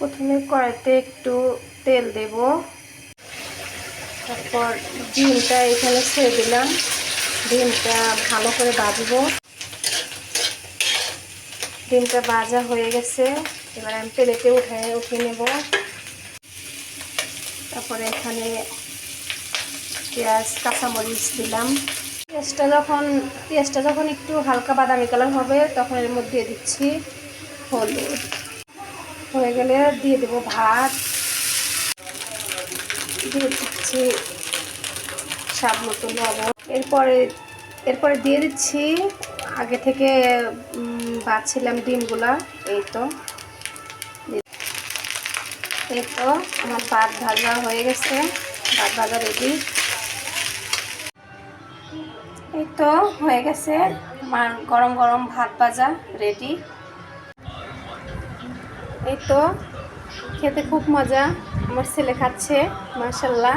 প্রথমে কড়াইতে একটু তেল দেব, তারপর ডিমটা এখানে ছেড়ে দিলাম। ডিমটা ভালো করে ভাজবো। ডিমটা ভাজা হয়ে গেছে, এবার আমি প্লেটে উঠিয়ে নেব। তারপরে এখানে পেঁয়াজ কাঁচামরিচ দিলাম। পেঁয়াজটা যখন একটু হালকা বাদামি কালার হবে তখন এর মধ্যে দিচ্ছি হলুদ। হয়ে গেলে দিয়ে দেবো ভাত, দিয়ে দিচ্ছি স্বাদ মতো লবণ। এরপরে দিয়ে দিচ্ছি আগে থেকে ভাজছিলাম ডিমগুলা। এই তো আমার ভাত ভাজা হয়ে গেছে, ভাত ভাজা রেডি। এই তো হয়ে গেছে আমার গরম গরম ভাত ভাজা রেডি। এই তো খেতে খুব মজা, আমার ছেলে খাচ্ছে, মাশাআল্লাহ।